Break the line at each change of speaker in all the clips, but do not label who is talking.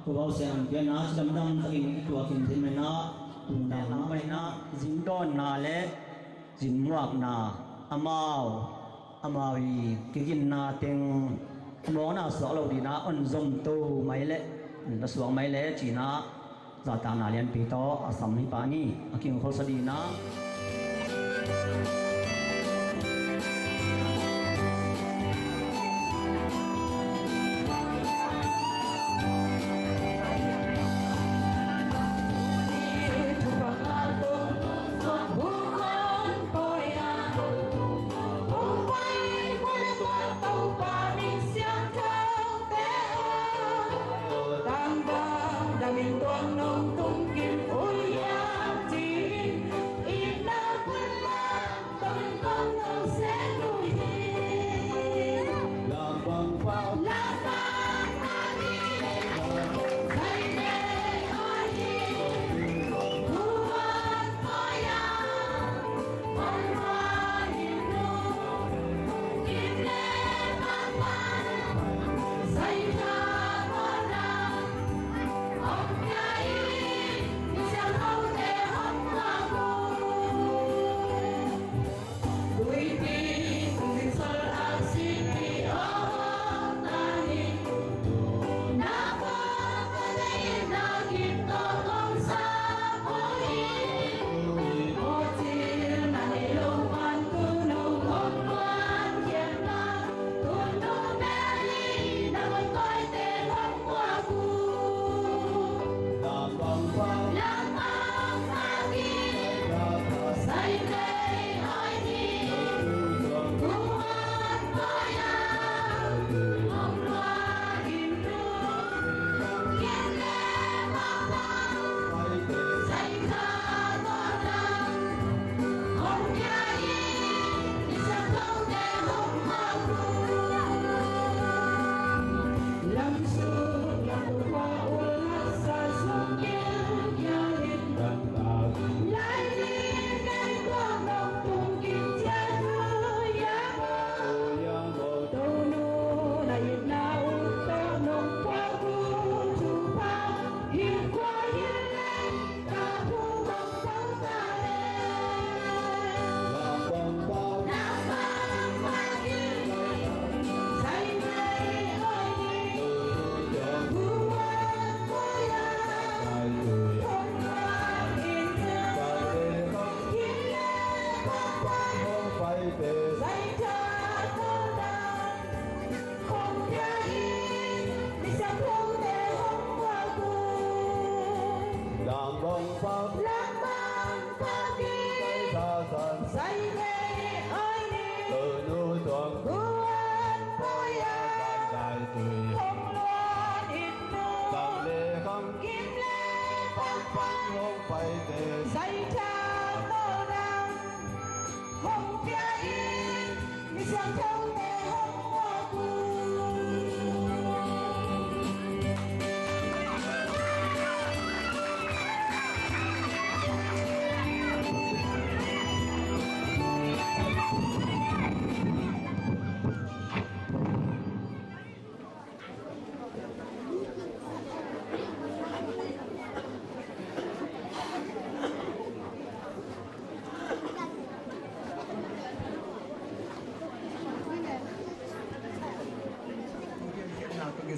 cô bảo xem cái nó đâm đâm in chùa kinh thế mình nó cùng đào nó vậy nó dính đòn nà lẽ dính muak nà amao cái kinh nà tiếng món nào sợ lâu đi na ôn zoom tu mấy lẽ nó xuống mấy lẽ chỉ na giờ ta nà liền bị to sắm hi pani aking khol sa đi na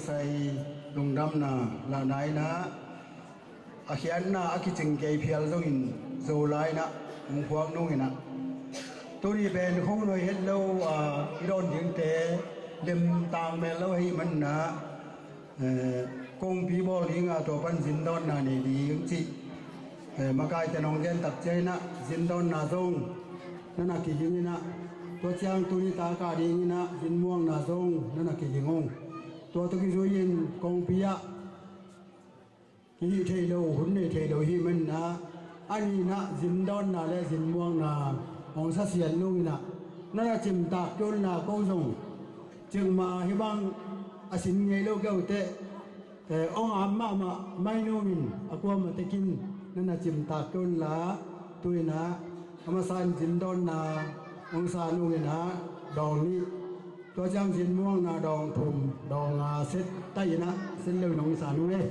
sai lung dam na la nai na a hian na a ki ching ke phial zo in zo lai na mu huang nu ina turi ben khong noi hello a iron ding te lim tang me lo hi man na kong pi bol hi nga to pan jin don na ni di yung chi ma kai te nong gen tak chei na jin don na zong na na ki hing na to chang turi ta ka ding na jin muang na zong na na ki hingongตัวตุกิจุยินกองพิยะที่เทโลหุ่นในเทโลหิมันนะอันนี้นะจินดอนนะและจินม่วงนะองศาเสียนนุ่งนะนั่นจิมตากจนนะก้องส่งจึงมาให้บังอาศินไงโลกเก่าแต่องอามาไม่นุ่มินอากวมาตะกินนั่นจิมตากจนละตุยนะธรรมสารจินดอนนะองศานุ่งนะดองนี้ cho trang diện muông là đòn thùng đòn xếp tay na xin lời nông sản luôn đấy.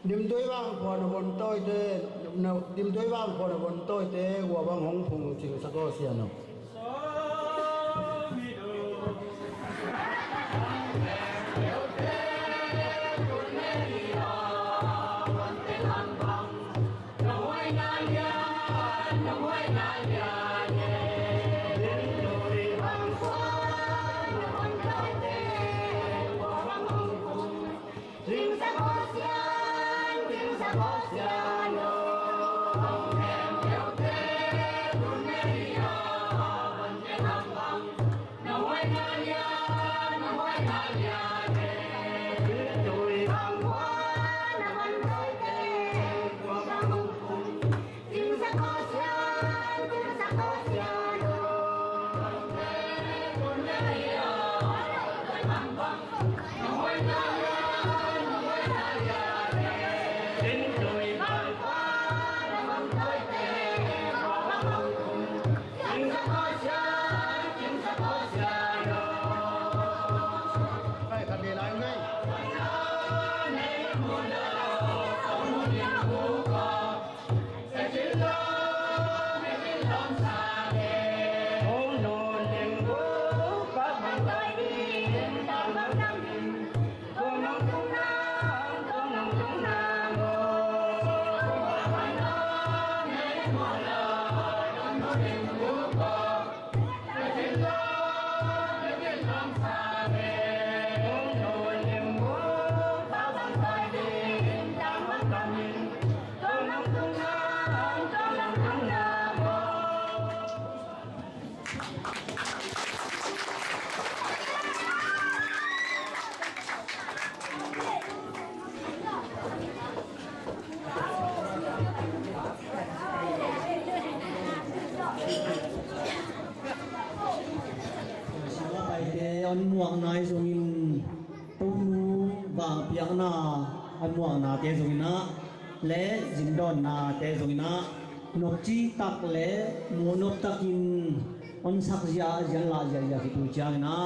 Điểm đối vang phò nó bồn tôi thế, điểm đối vang phò nó bồn tôi thế, của vang hong phùng chỉnh sắc có xiên không?
Hãy subscribe cho kênh Ghiền Mì Gõ để không bỏ lỡ những video hấp dẫn.
ลักนาอันม่วงนาเตจงนะและจินดอนนาเตจงนะนกจีตักและมูนกตักินอันสักยาจันลาจันยาคิดดูจังนะ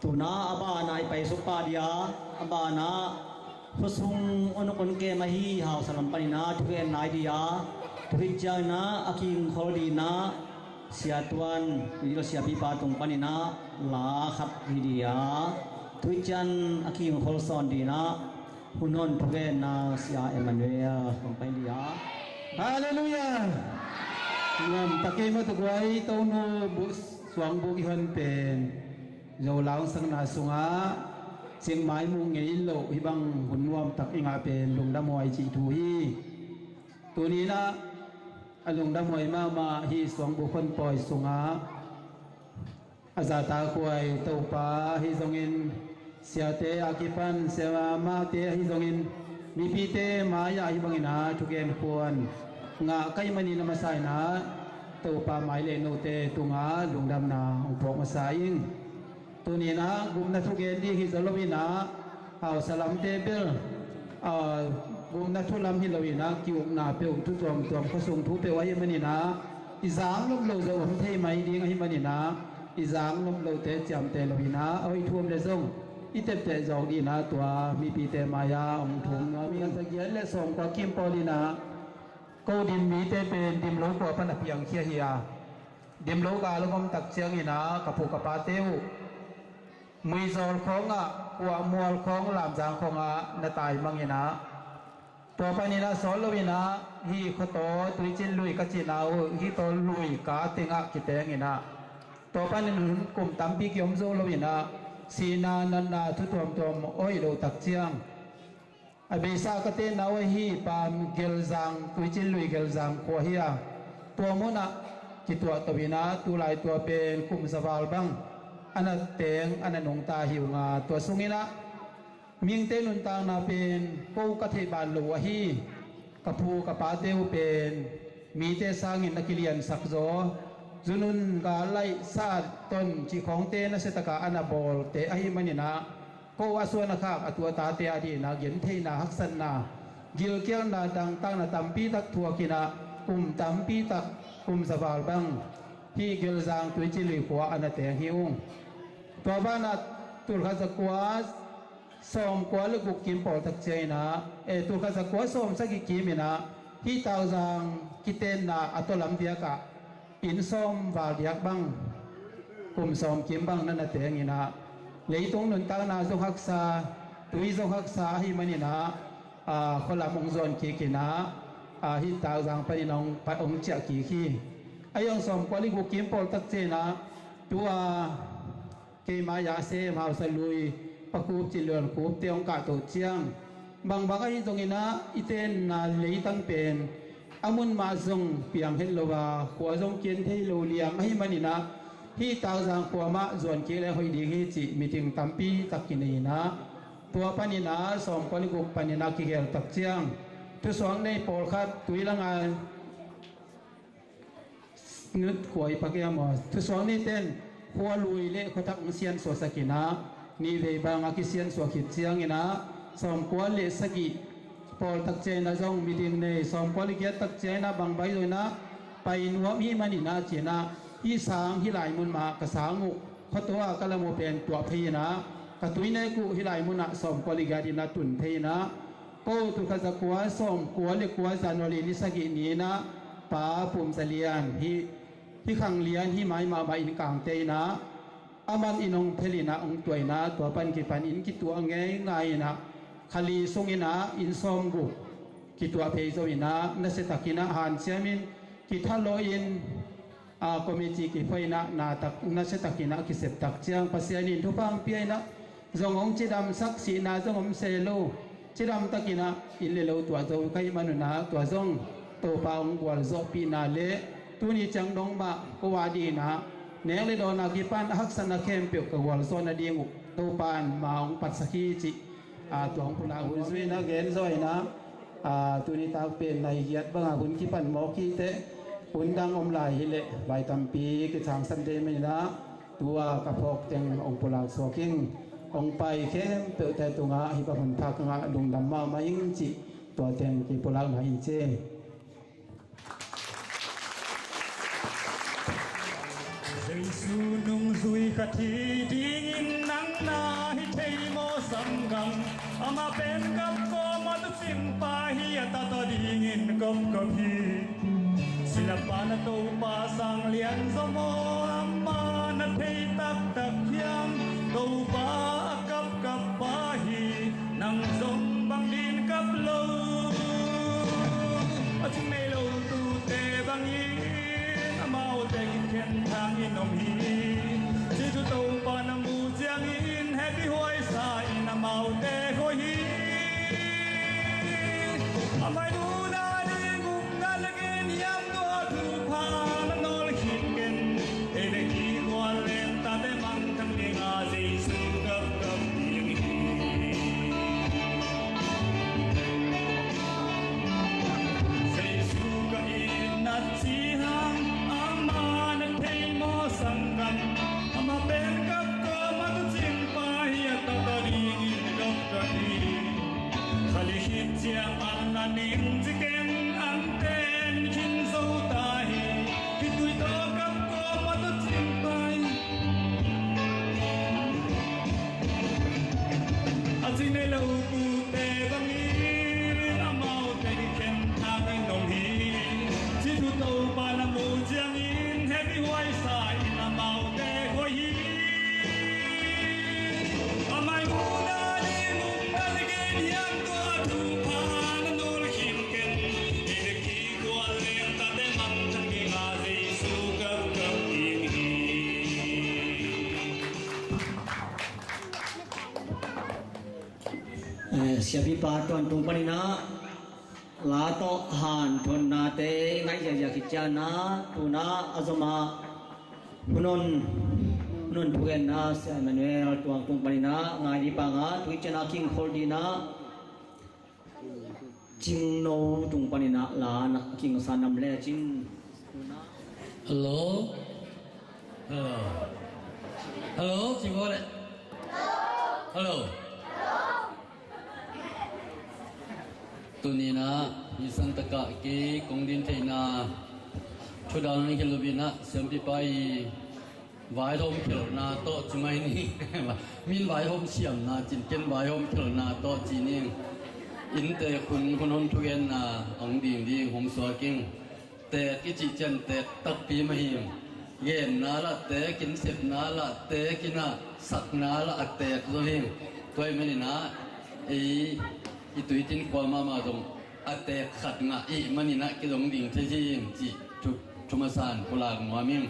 ตุนาอบานายไปสุปาเดียอบานาพสุงอนคนเกมาฮีหาวสลัมปานินาทุเรนนายดียาทุริจังนะอาคิงโคดีนะเสียตวนวิโรเสียปีปาตุงปานินาลาขับดีดียาทุริจันอาคิงโคลซอนดีนะหุนนทุเรนนาเสียเอมันเวียตุงไปดียา
ฮาเลลูยาเงินตะเกียบตะกวยโตโนบุสวงบุกฮันเป็นโยลาวสังนาสุงาเสียงไม้มุงเงยโลฮิบังหุ่นวอมตักอิงาเป็นลุงดำมวยจีทูฮีตัวนี้นะลุงดำมวยมาฮีสวงบุคคลปล่อยสุงาอาซาตาควยเตาปาฮิซงอินเสียเตอากิปันเสียมาเตฮิซงอินมีพีเตมายาฮิบังอินาทุกเกนควรงาไกมันนีนามาไซนะเตาปาไม้เลโนเตตุงาลุงดำนาองพกมาไซอิงตัวนี้นะกุมนัทุเกนที่ฮิซาลวินะเอาสลัมเตเบลกุมนัทุลัมฮิลวินะกิวนาเปลทุจอมตัวเขาส่งทุเปไว้มันนี่นะอิจางลบโลจะผมเทไม่ดีไงมันนี่นะอิจางลบโลเตจำเตลวินะเอาอีทุ่มเลยส่งอีเตเตจอกดีนะตัวมีปีเตมายาองถุงมีกันตะเกียนและส่งกว่ากิมปอดีนะก็ดินมีเตเป็นดิมโลกว่าพันเพียงเคียเฮียดิมโลกาลงมตักเชียงอีนะกับผูกกับปาเตวมือโซลของหัวมัวของลามจางของนาตายมังยินะตัวไปนี่นะสอนลุยนะฮีขโตตุยจินลุยกัจจินาวฮีโตลุยกาติงะกิเตงินะตัวไปนี่นุนกลุ่มตั้มปีกิมโซลุยนะสีนานันนาทุตวมตัวโอ้ยดูตักเชียงอเบซ่ากเตนาวฮีปามเกลซังตุยจินลุยเกลซังขัวเฮียตัวมุนะกิตัวตวินะตัวลายตัวเป็นกลุ่มสวาลบังอันนั้นเตงอันนั้นนงตาหิวงาตัวสุงินะมิงเตนุนตางนาเป็นปูกะเทบานหลวฮีกะพูกะปาเตวเป็นมีเตสางินนักเรียนสักโซจุนุนกาไลซาดต้นจีของเตนะเสตกาอนาบอลเตอหิมันินะโกวาสวนาคาอตัวตาเตอดีนาเย็นเทนาฮักสันนากิลเกียงนาดังตั้งนาตัมปีตักทัวกินะตัมปีตักสวาลบังฮีกิลจางตุยจิลิขัวอันเตงฮิวตัวบ้านตุลข้าสกัวส่งกัวลูกบุกกิมปอตักเจนะตุลข้าสกัวส่งสักกิมินะฮีตาวจางกิเตนนาอัตลัมเดียกะปินส่งวาเดียกบังกลุ่มส่งกิมบังนั่นเตงนะเลยตรงนั้นตางนาจงฮักษาตุยจงฮักษาฮิมันนะคนละมงจรกีกินะฮีตาวจางปนินองปองเจกีขีอายุสมควรลิบุกิมปอลตักเจนะตัวเกมายาเซมหาสลุยปะคูบจิเลือนคูบเตียงกาโตเจียงบางไอ้ตรงนี้นะอิเตนนาเลยตั้งเป็นอามุนมาจงเปียงเฮลโลวาขัวจงเกียนเทโลเลียงให้มันนี่นะที่ตาวจางขัวมาส่วนเกลหอยดีฮิจิมีถึงตัมปีตักกินีนะตัวปานินะสมควรลิบุปานินะกิเกลตักเจียงทุสวงในปอลคัดตุยละงานนึกขวยปากยามอทุสวงนี่เต้นหัวลุยเละเขาทักเสียนสวสกินะนี่เวบางอากิเสียนสวขิดเชียงนี่นะสมควรเละสกิปอลตักเจนะจงมีดิงในสมควรลิเกียตักเจนะบางใบเลยนะไปนัวมีมันนี่นะเจนะที่สางที่ไหลมุนมากระสางูเขาตัวกะละโมเป็นตัวพีนะกระตุยในกูที่ไหลมุนนะสมควรลิกาดินะตุนพีนะโกตุกะกัวสมควรลิกัวจานวลีนิสกินี้นะป้าปุ่มเสลียนที่ขังเลียนที่ไม้มาอินกลางเตยนะอามันอินองเพลินะองตัวนะตัวปันกิปันอินกิตัวไงนะขลีทรงอินะอินซอมบุกกิตัวเพยโซอินะนัสตักินะหันเชียมินกิทัลโลอินคอมมิจีกิไฟนะนาตักนัสตักินะกิเสพตักเจียงปัสยานินทุพังเปียนะจงองจิดำสักสีนาจงองเซโลจิดำตักินะอินเลโลตัวโจไกมันุนะตัวจงตัวปางกวลโซปีนาเลตัวนี้จังดงบะกวาดีนะเนรเลยโดนอากิปันฮักษณะเข้มเปียกกวลโซนดีงุตัวปานมาองปัสสกีจิตัวของพลาหุนสวยนะเกณฑ์สวยนะตัวนี้ตาเป็นในเฮียดบางหุ่นขี้ปันหมอขี้เตะหุ่นดังอมลายเละใบตำปีกิจางสันเดไม่นะตัวกระพกจังองพลาโซคิง องไปเข้มเตอแต่ตุงะฮิปะคนทักงะดุงดำมายิงจิตัวเต็งกีปุลักมาอินเจ
Sunung zui khati dingin nang na hi thei mo samgang ama pen kap ko ma tu simpa hi ata to dingin kop kop hi silapa na to pa sang lian zo mo amma na thei tak tak hiam to ba kap kap pa hi nang zom bang din kap lo a chung nei lo tu te bang hi mau te khen thang in om hi chi chu to pa na mu chiang in happy hoi sa in na mau te hoi hi amai du na ni gum na legen yam do thu pha na nol hin ken e de ki kwal len ta de mang thang de nga jesu kap kap ding hi jesu ka in na chi hang sangam ama pen kap ko matu chimpa hi ta ring dok dani khali hi chiang an na ning chiken an ten chin zo ta hi ki tui to kap ko matu chimpa azine lo ku te bangi amau te ken tha ngai nom hi chi tu to pa na mu chiang in happy wai sa mau te hoi hi amai mu na ni mung na legen yam to thu pha na nol hin ken e ki ko le ta de mang thang ki nga jesu kap kap ding hi
siapi part-1 tung panina la to han thon na te ngai ja kichana tuna azama nun bukan na si Emmanuel tuang tung panina ngai di panga Tuicinlui king holdina jing no tung panina la na king sanam le jing
hello hello chị vô đấy hello tụi na isan taka ki kong din thei na chudan ni helubina sempi pai vai hom khel na to chumai ni min vai hom siam na chin ken vai hom khel na to chi ni in te khun hom thugen na ong ding ding hom so king te ki chi chen te tak pi ma him yen na la te kin sep na la te kina sak na la te zo him toy meni na i tui tin kwa ma dong ate khat nga i mani na ki dong ding the ji chi chuma san pulang wa ming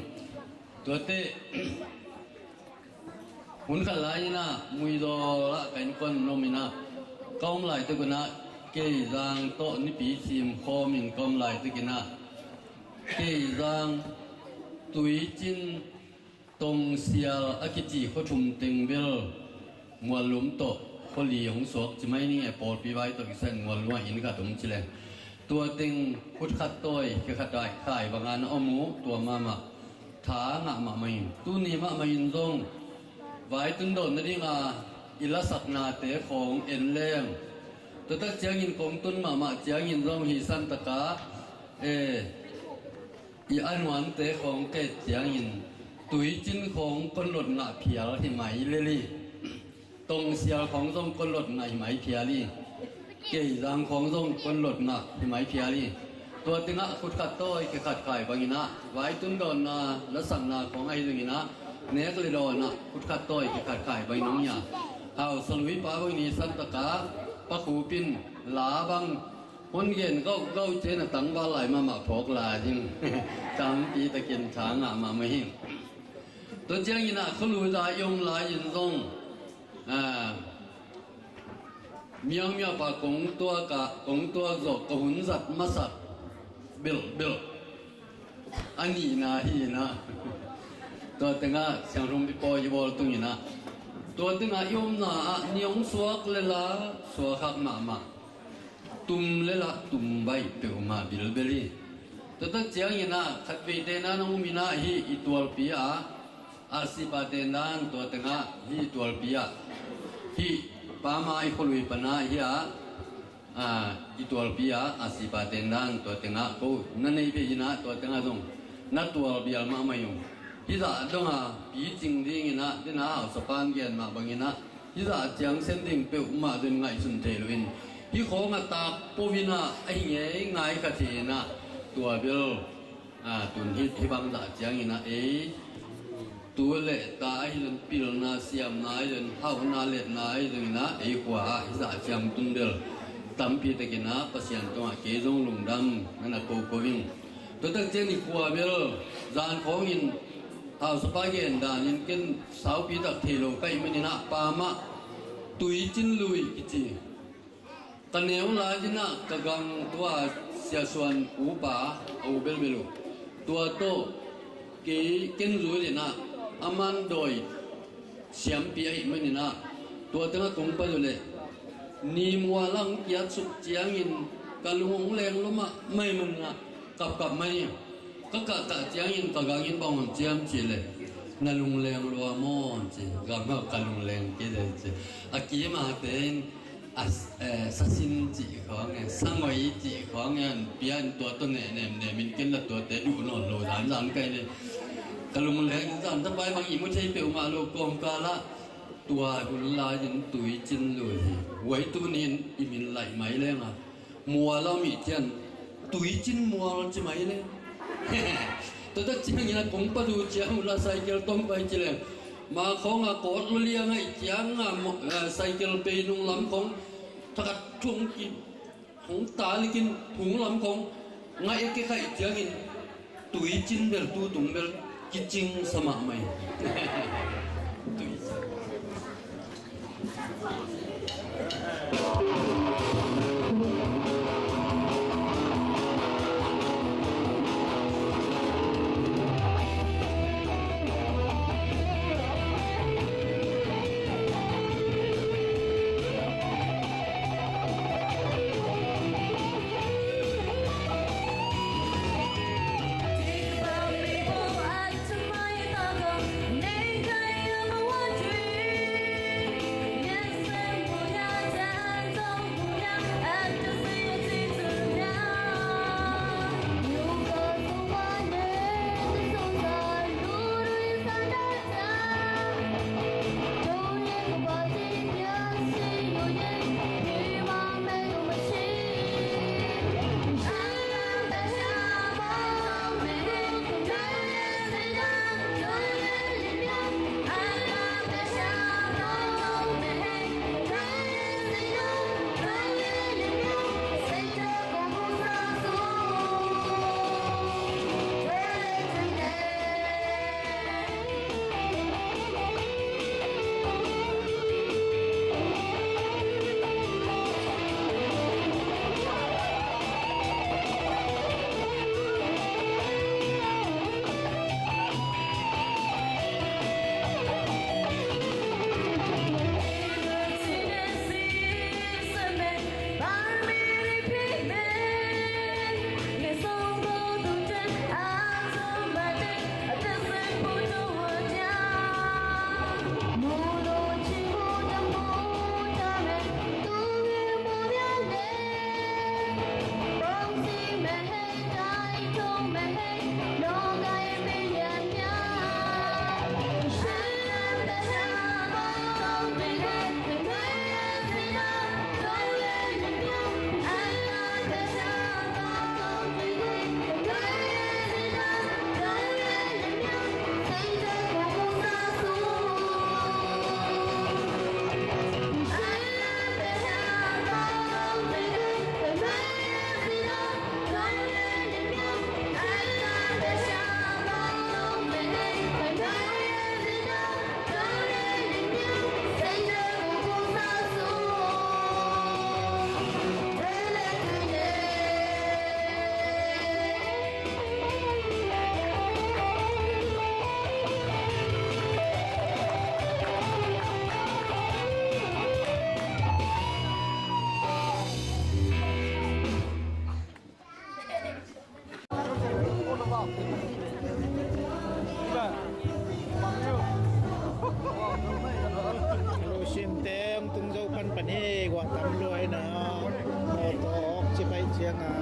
ตัวเตหุ่นขันลายนะมุยดอละเป็นคนนมินะก้มไหลตัวกันนะเกยจางโตนิปีชิมคอมินก้มไหลตัวกันนะเกยจางตุยจินตรงเสียอากิจิเขาชุมเต็งเบลมวลลุมโตเขาหลีหงสวกจะไม่นี่ปอดปีไว้ตัวกิเซนมวลล้วนหินกระตุ้มจิเลตัวเต็งพุทธขัดต้อยคือขัดได้ขายบางงานอมูตัวมาถางะมาไม่ตู้นี้มาไม่ยินตรงไว้ตึงโดนนั่นเองอิละสักนาเตะของเอ็นเล่งแต่ถ้าเจียงยินของตุนมาเจียงยินตรงฮิสันตะกาอีอันวันเตะของเกศเจียงยินตุยจินของคนหลดหน้าเพียรที่ไหมเลี่ตรงเสียของตรงคนหลดหน้าไหมเพียรี่เกยรังของตรงคนหลดหน้าที่ไหมเพียรี่ตัวติงะขุดขัดโต้ยขัดไข่บางอินะไว้ตุนโดนนะและสั่งนาของไอ้ตรงอินะเนื้อก็เลยโดนนะขุดขัดโต้ยขัดไข่บางน้องยาเอาสลุยป้าบางนี้สันตะกาปะขูปินหลาบังคนเย็นก็เจนตั้งว่าไหลมาพกลาจริงจำปีตะเกียนช้างมาไม่หิ้งตัวเจ้าอินะเขาลุยได้ยงลายยินทรงเมียปะกงตัวกะกงตัวจกกหุ่นสัตว์มาสัตว์เบลอันนี้นะฮีนะตัวตึงะเสียงรุ่มปีปอยบอลตรงนี้นะตัวตึงะยมนะนิยมสวกเลละสวกหักมาตุ่มเลละตุ่มใบเปียวมาเบลีตัวตั้งเจียงนี้นะขัดไปเตนะน้องมีนะฮีอีตัวปีอาสิปาเตนันตัวตึงะฮีตัวปีอา hi pama I kholui pana hiya itual pia asipa tendan to tenga ko nanei pe jina to tenga dong na tual bial ma mayung hiza donga pi jing ding ina dina au sapan gen ma bangina hiza chiang sen ding pe ma den ngai sun te luin hi kho nga ta povina ai nge ngai ka thi na tua bil tun hi bang da chiang ina tua lệ ta ai lần pil na siam na ai lần hau na lệ na ai lần na qua hiza chiang tun del tampi te kina pasian to ke jong lung dam na ko ko wing to tak chen ni kwa bel zan khong in au spa gen dan in ken sau pi tak thelo kai menina pa ma Tuicinlui kici kaneu la jina kagang tua sia suan upa au bel belu tua to ke ken zu dina aman doi siam pi ai menina tua tengah tong pa le ni mua lang kia suk chiang in kalung leng loma mai man nga kap mai ka chiang in ka gang in bang chiam chi le na lung leng lo mon chi ga ma kalung leng ke de chi a ki ma ten sa sin chi khong sang wai chi khong an pian to to ne min ken la to te du no lo dan kai le kalung leng dan ta bai mang i mu chei pe ma lo kom ka la tua hun la yin Tuicinlui wai tu nin imin lại máy lên mùa lo mi tiền Tuicin mùa chi máy lên tôi tất nhiên là cũng bắt đầu chiang là cycle tông bay chỉ lên mà không cột lo liang hay chiang cycle bay nung lắm không thật chung kịp không ta likin thùng lắm không ngay cái khai chiang in Tuicin bel tu tung bel kicing sama mày
Hãy subscribe cho kênh Ghiền Mì Gõ để không bỏ lỡ
ปันปันเอกว่าทำรวยนะโมโตอกจะไปเชียงอ่ะ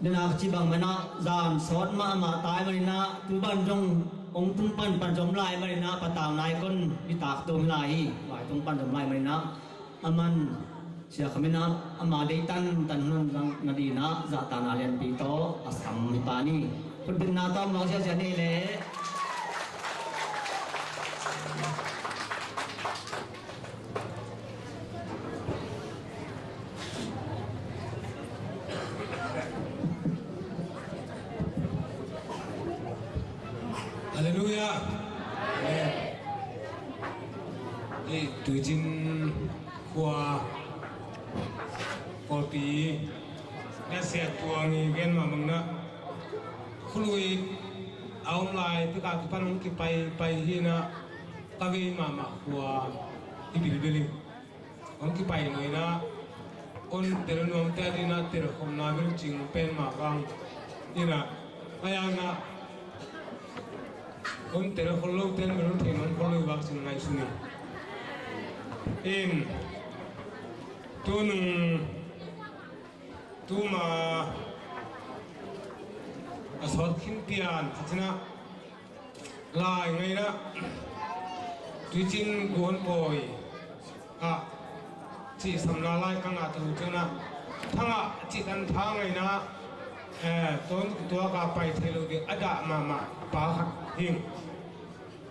Dina chibang mana zan sot ma tai marina tu ban jong ong tung pan jom lai marina patang nai kon bitak tum lai wai tung pan jom lai marina aman sia khamina ama dei tan nun rang nadina za tan alian pi to asam mi pani pun bin na tom lo sia sia ni le
Hallelujah. Tuicinlui pawlpi ne se tuangi gen ma mangna khului aum lai pika ki pan ki pai hi na kavi ma kwa ibil on ki pai noi na on terenom te dina ter khom na bil ching pen ma kang ina ayang na on tera kholo ten meron thenon kholo wak sin ngai suni in Tonu tuma asot khin pian khachna lai ngai na tuichin gon poi a chi samla lai kanga tu chana thanga chi tan tha ngai na ton to ka pai thelo de ada ma pa khat hing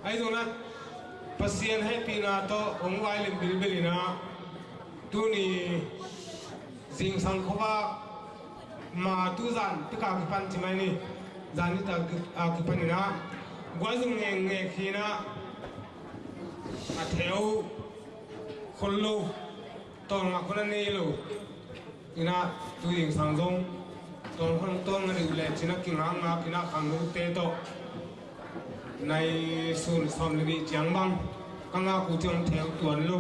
ai do na pasien hai pina to ongwai lim bilbilina tuni sing sang khoba ma tu zan tika ki pan chimai ni zani ta ki panina gwazung nge khina a theo kholo ton ma khona ni lo ina tu ying sang jong ton khon ton ngari le china kinga nga kina khang te to nai sun som ni chiang bang kanga ku chong theo tuan lu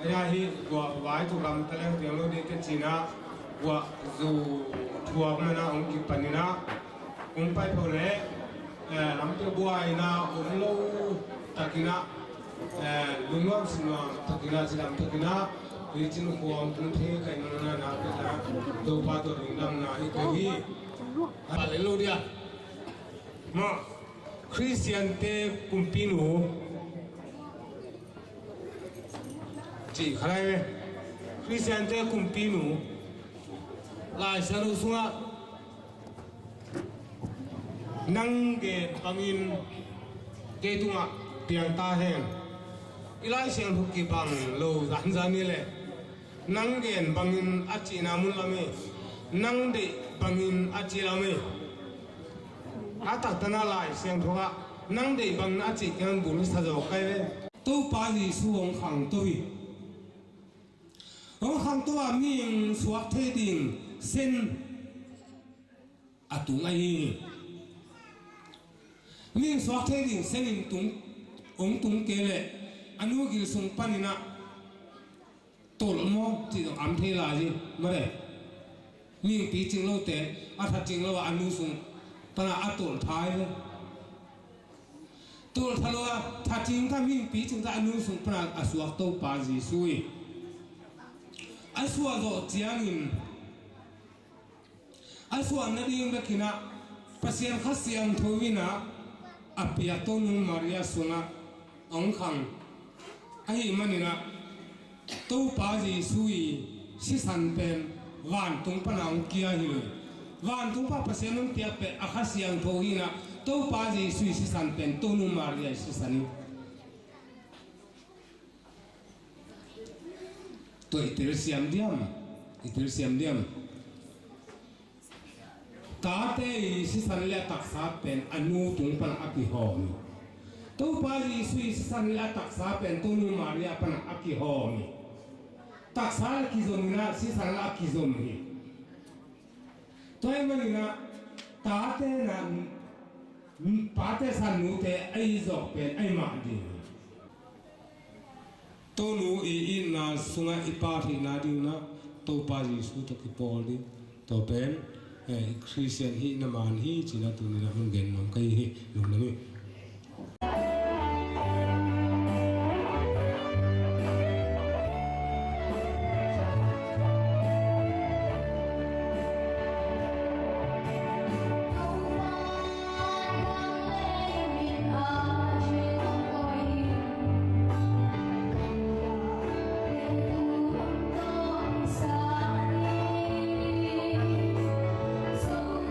aya hi wa wai tu kam tale tiang lu de te china wa zu thua mana ong ki panina ong pai pho le lam tu buai na ong lo takina lungom sinwa takina silam takina Tuicin kuang tung the kai na peta do pa to ringdam na hi ko hi hallelujah mo Christian te kumpinu chỉ khai Christian te kumpinu lại sang lu sunga nang ge bangin ge tunga piang ta hen ilai siang thuk ki bang lo zan zan ni le nang gen bangin achi namun lami nang de bangin achi lami ata tana lai siang thuka nang de bang achi kan bul sa jo kai ve to pa ni su ong khang to wi ong khang to a ming suak the ding sen atung ai ming suak the ding sen in tung ong tung ke le anu gil sung panina tol mo ti am the la ji ma re ming pi ching lo te a tha ching lo anu sung pana atol thai le tol thalo tha ching ka ming pi ching da anu sung pana asuak to pa ji sui asua do chiangin asua na ding da kina pasien khasiam thowina apia Tonu Maria suna ong khang ai manina to pa ji sui si san pen van tung panang kia hi van tung pa pasien nung tia pe akhasiam thowina to pa ji sui si san pen Tonu Maria si sani to itir siam diam ta te si san le tak sa pen anu tung pan aki hom to pa ji sui si san le tak sa pen Tonu Maria pan aki hom tak sa ki zomina si san la ki zomi to ai manina ta te na pa te san nu te ai zok pen ai ma di Tonu in na sunga ipari na di na to pa ji su to ki poli to pen Christian hi na man hi china tu ni na hung gen nom kai hi lum na mi
So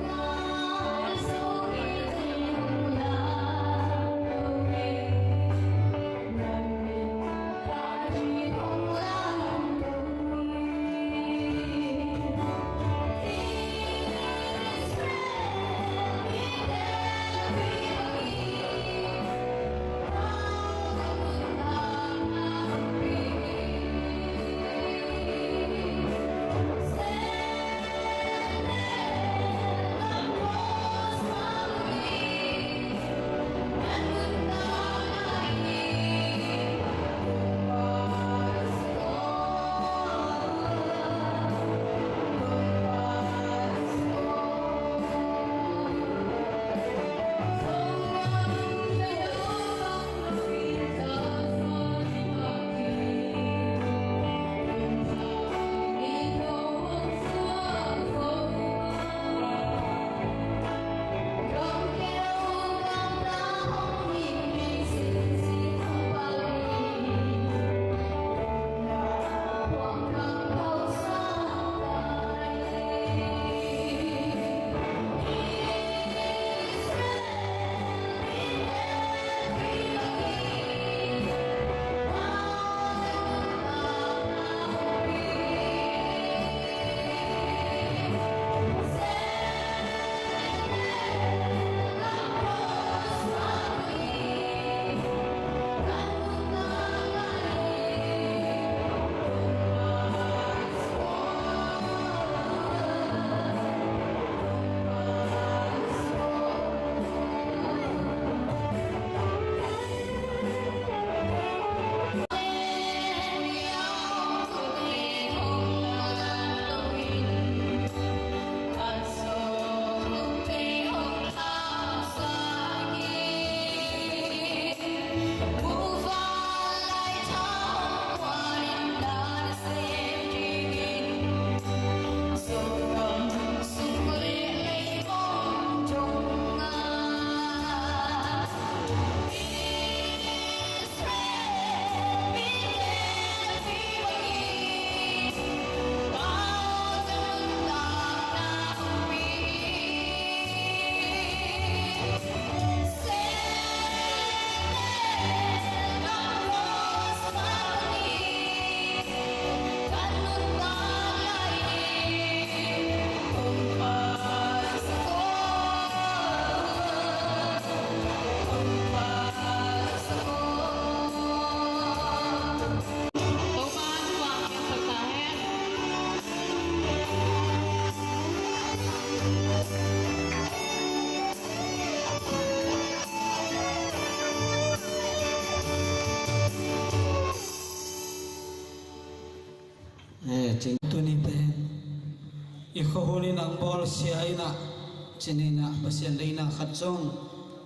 ikhohuni nang bol siaina chinina pasien leina khatchong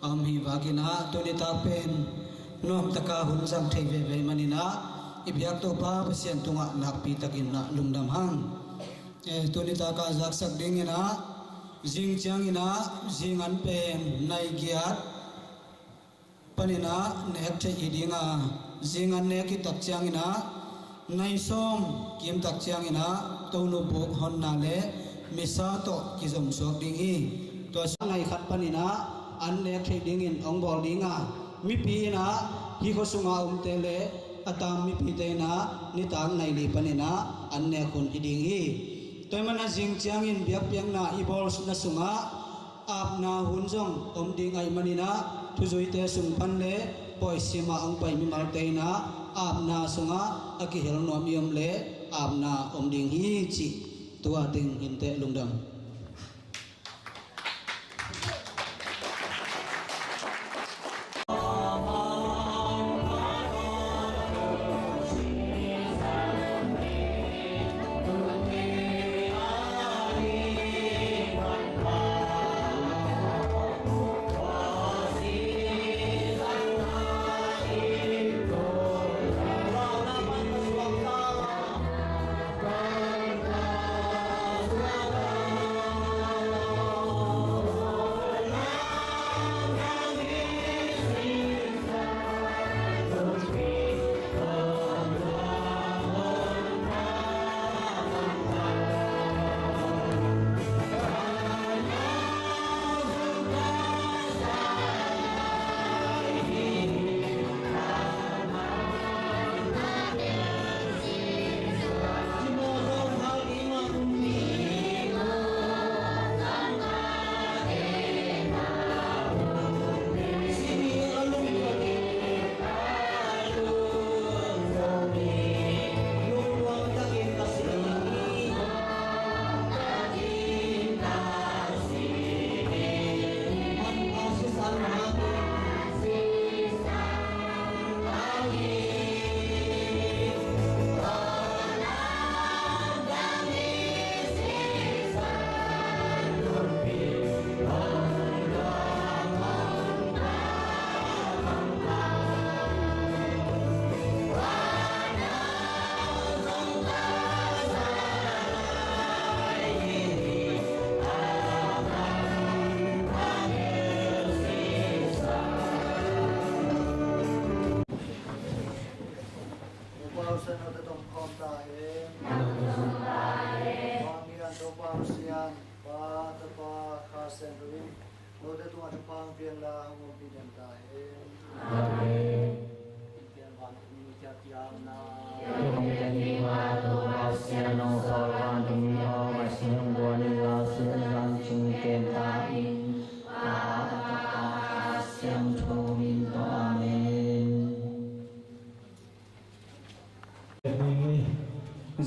amhi bagina tunita pen nom taka hunjang theive ve manina ibyak to pa pasien tunga nakpi takinna lungdam hang tunita ka jak sak dingina jing changina jing an pen nai giat panina nek the idinga jing an nek ki tak changina nai som kim tak changina Tonu buuk honna le misa to kizom sok ding hi to sangai khat panina an nek the dingin ong bol dinga mi pi na hi ko sunga tele atam mi pi te na ni tang nai li panina an ne kun iding hi toy mana jing changin biak piang na i bol na sunga ap na hunjong ding ai manina thuzui te sung pan le poi sima ong pai mi mal te na ap na sunga aki hel nom yom le ap na ding hi chi tua ting in te lungdam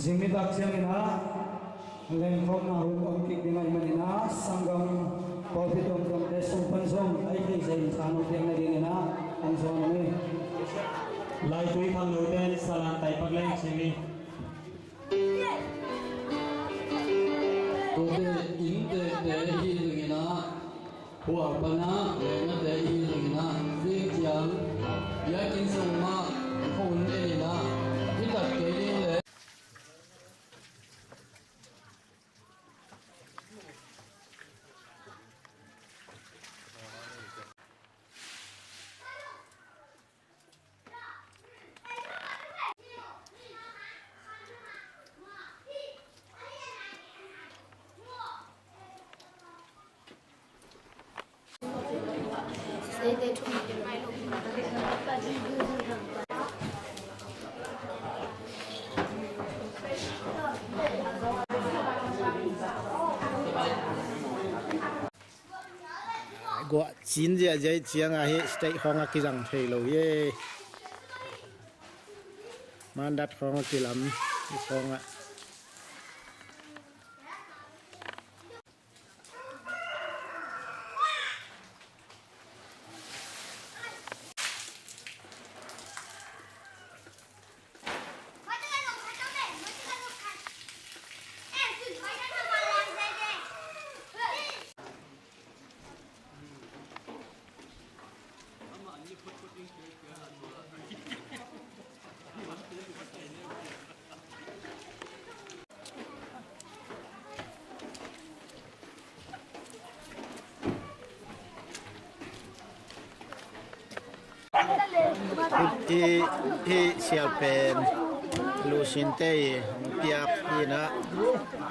Jingni dak changina leng khom na hu ong ki dingai manina sangam pawthi tom tom te sum pan som ai ki jai thanu teng na dinina an so ni
lai tui thang no ten salan tai pak leng chimi
to te in te hi ringina hua pana le na te hi ringina jing chiang ya kin sung ma khon te na hi tak ke ni le
gõ chín giờ giấy chiang à hết chạy khong cái rằng thầy lâu ye man đặt khong cái lắm khong ạ ที่เชียร์เป็นลูชินเต้เปียกที่นะ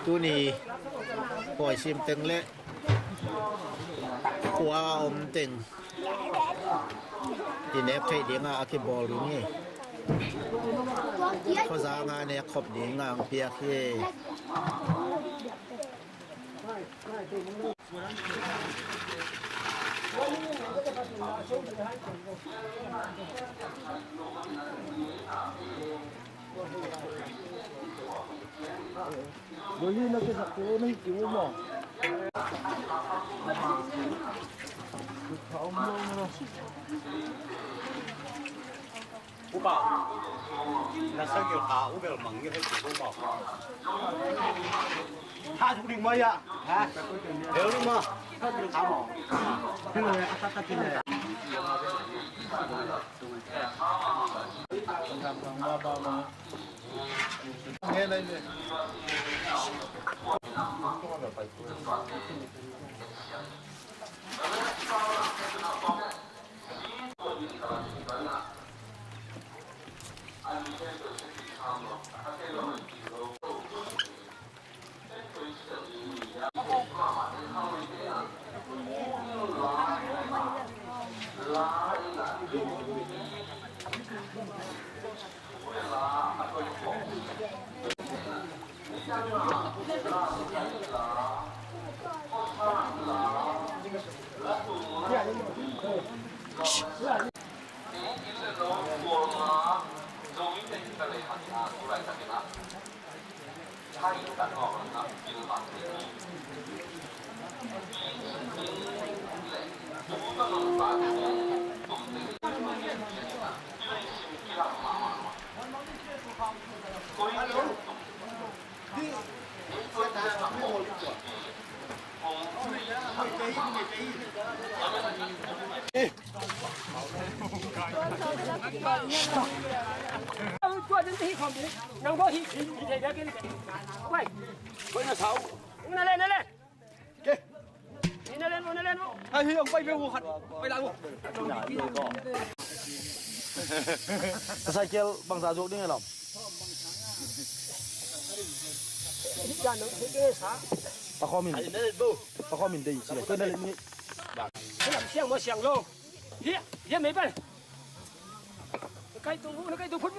ตุนีปล่อยชิมตึงเละหัวอมตึงที่เนฟไทยเดียงอาคิบอลนี่ภาษางานเนี่ยขบดีงานเปียกที่
여기 이렇게 자꾸는 끼고 뭐.
오빠, 나 저기 오벨 먹는 게 되고 뭐. 다 우리 뭐야? 아, 배우는 뭐? 저기 가 뭐. 그거 왜 아까 같은데? nghe đây nè
Cho đến tí không biết, nó có hít thì cái quay, quay nó xấu, nó lên, nó lên, hai huy ông quay về hồ hạt, quay lại hồ.
Sai kêu bằng giá ruộng đi nghe lòng. Bà kho mình đây, chỉ để cơn đây lên.
Cái làm xiang mà xiang luôn, here mấy bên. Cái tủ phun.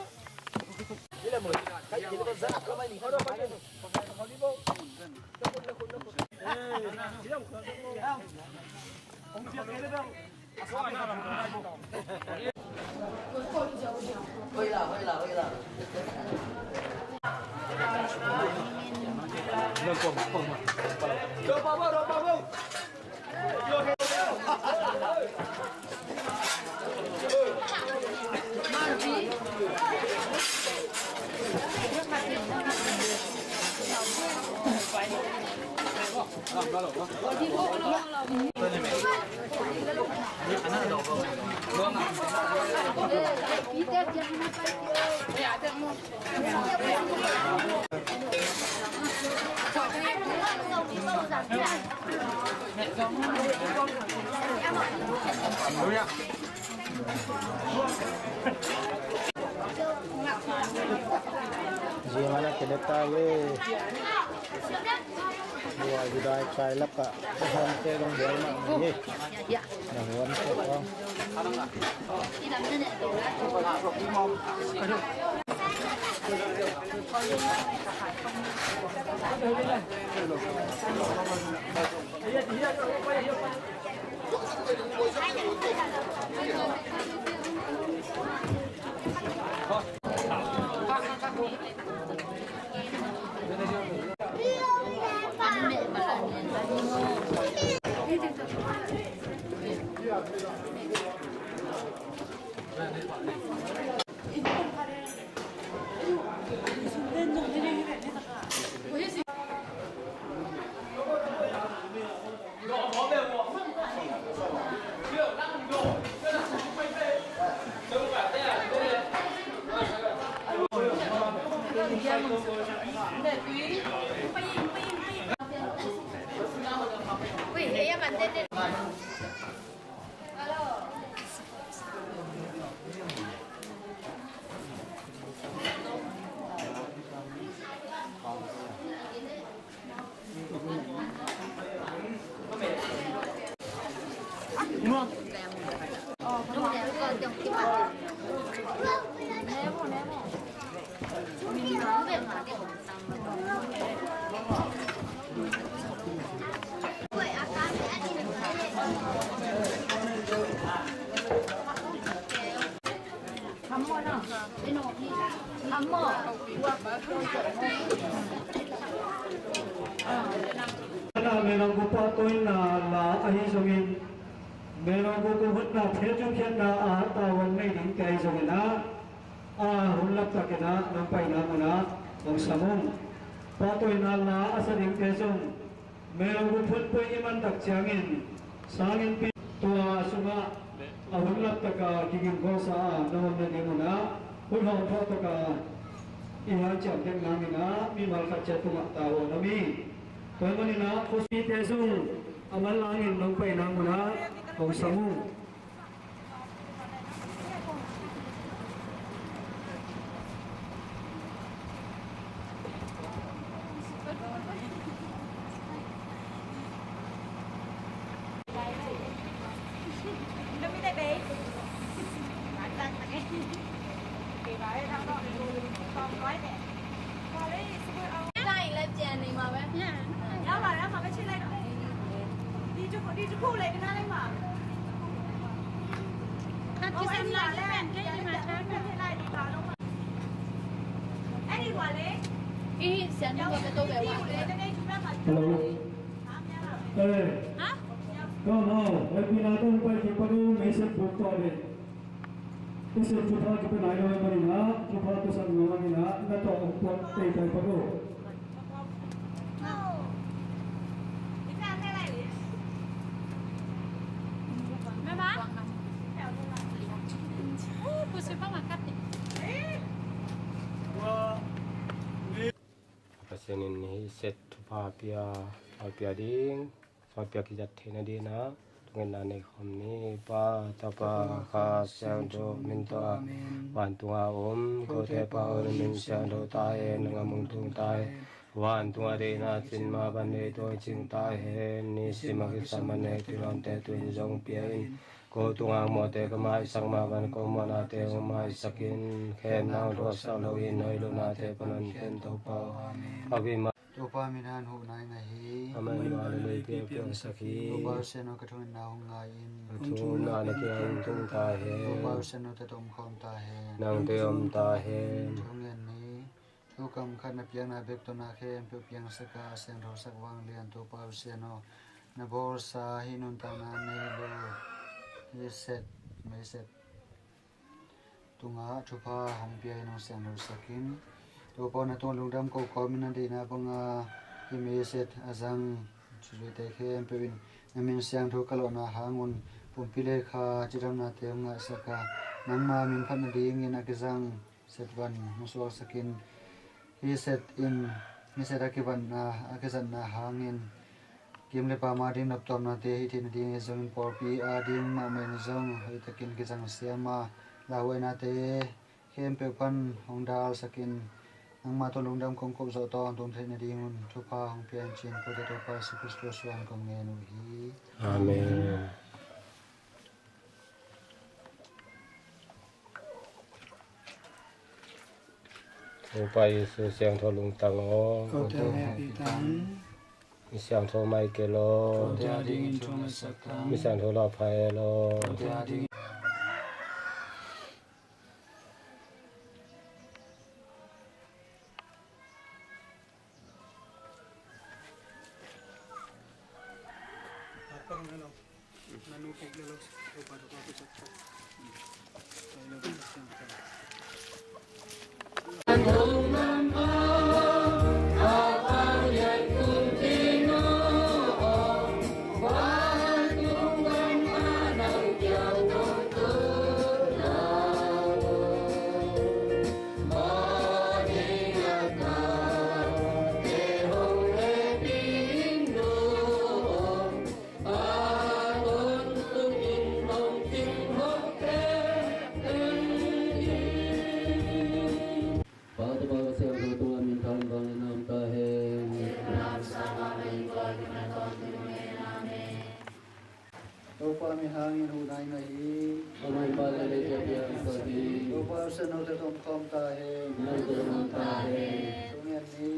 Đây là một cái gì nó rất là may.
Gimana kita tahu? Dua budaya cai lapa, pohon terong buah mak ni. Nahuan terong.
menang ko pa toy na la ahi songin menang ko hut na pheju phet na a tawan nei ding kai songina a hunlap takena nampai na muna ong samung pa toy na la asa ding te song menang ko phut poi iman tak changin sangin pi tua sunga a hunlap taka kigin ko sa namam na ni muna hunhong pho taka ihan cham teng namina mi mal khacha tuma tawo nami toy manina khosi te sung amal langin nong pai nang muna ong samu Hello. Hả? Có không? Em đi nào tôi quay thì có đâu mấy sự buộc to đi. Cái sự chụp hình cái này rồi mà đi nào, chụp hình tôi sang ngồi mà đi nào, nó to một tuần tây tây có đâu. Mẹ má? Tôi sẽ bắt mặt cắt đi.
Pasenin ni set pawlpi ding pawlpi ki jat thena di na tungen na ne khom ni pa ta pa kha sang do min to wan tunga ko te pa min sang do ta e nga mung tung ta e wan tunga de na chin ma ban ne to ching ta he ni sima ki samane ti ron te tu jong pien ko tunga mo te ka mai sang ma ban ko mo na te mo mai sakin khem na ro sa lo in noi lo na te panon ten to pa agi ma
to pa minan hu nai na hi
amai ma le pe pe sakhi
to pa se no ka thon na hong ngai in
thu na ne ke ang tung ta he
to pa se no te tom khom ta he
nang te om ta he
thong en ni thu kam khan na piang na bek to na khem pe piang saka sen ro sak wang lian to pa se no na bor sa hi nun ta na ne lo ye set me set tunga thupa hong pi no sen ro sakin to pa na ton lungdam ko min na de na banga hi me set azang chule te khem pe win namin siang tho kalo na hangun pumpile kha chiram na te nga saka nangma min phan ding in akizang set one muswa sakin hi set in ni set akiban na akizan na hangin kimle pa ma din nap tom na te hi thin ding zong pawlpi a ding ma men zong hi takin kizang siama lawe na te khem pe pan hongdal sakin nangma to lungdam kong ko zo to ton thai na ding un thupa hong pian chin ko de to pa su kristo swan kong ne nu hi
amen Upa Yesu siang tho lung tang o
Ko te happy tan.
mi siang tho mai ke lo
Ko te ding in chong sakam.
mi siang tho la phai lo
Ko te ding
Opa mi hangin hu nai na hi
amai pa le pe pe sakhi
opa se no te tom khom ta he
na to na ta he
tungen ni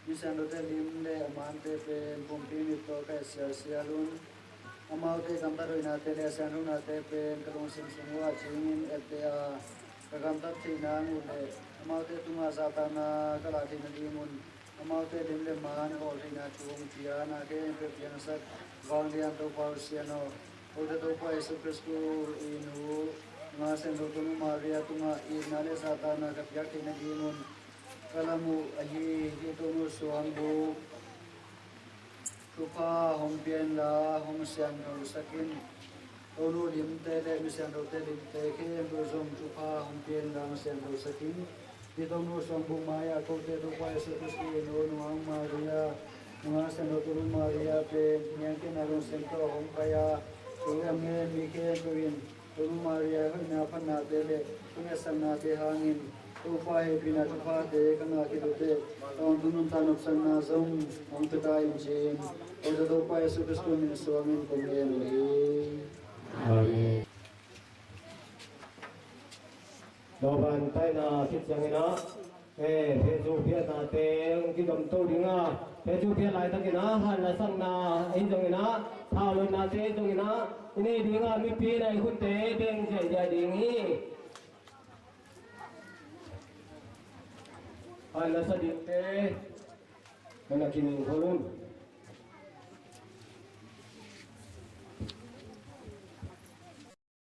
mi san do te lim le aman te pe pum pi mi to ka sia lun amau te kam ta roi na te le san ru na te pe kalong sim sim wa chingin ete a ka kam ta thi na ngu le amau te tunga sa ta na ka la thi na di mun mau te lim le man ko ri na chung tia na ke pe pian sat wang lian to pau siano o de to pa Yesu Kristu inu nga sen do tu Maria tu nga I na le satana ka pya ke na gimun kalamu ahi hi to no suang bu tupa hom pian la hom sian do sakin Tonu lim te le mi sian do te lim te ke do zom tupa hom pian la sian do sakin di Tonu suang bu maya ko te do pa Yesu Kristu inu nuang Maria nga sen do tu Maria pe nyang ke na ro sen to hom kaya Tuhan mi ke tuin Tonu Maria na panna dele tunga sanna te hangin tupa he pina tupa de kana ki dote on tunun tanok sanna zong on ta injin o do tupa Yesu Kristu min suamin kumien li
Amen. Đồ bàn tay là thịt chẳng nó thế dù biết là tên cái đồng tô đi ngà thế dù biết lại ta cái nó hẳn là sang na anh giống nó thảo luận là thế giống nó ini đi ngà mi pi này khun tế bên chạy dài đi nghi hẳn là sa đi tế nên là kinh khổ luôn